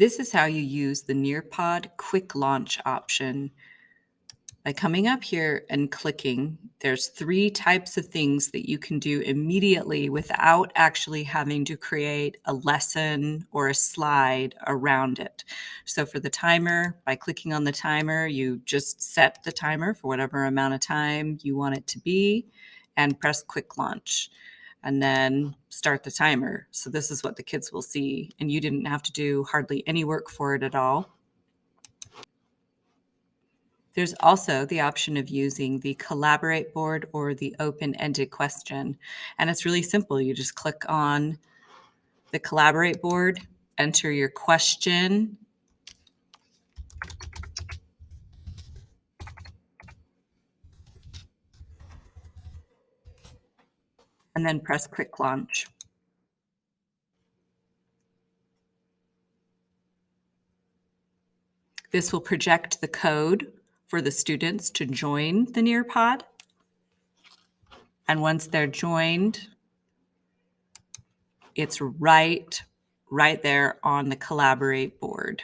This is how you use the Nearpod quick launch option. By coming up here and clicking, there's 3 types of things that you can do immediately without actually having to create a lesson or a slide around it. So for the timer, by clicking on the timer, you just set the timer for whatever amount of time you want it to be and press quick launch and then start the timer. So this is what the kids will see, and you didn't have to do hardly any work for it at all. There's also the option of using the collaborate board or the open-ended question. And it's really simple. You just click on the collaborate board, enter your question, and then press quick launch. This will project the code for the students to join the Nearpod. And once they're joined, it's right there on the collaborate board.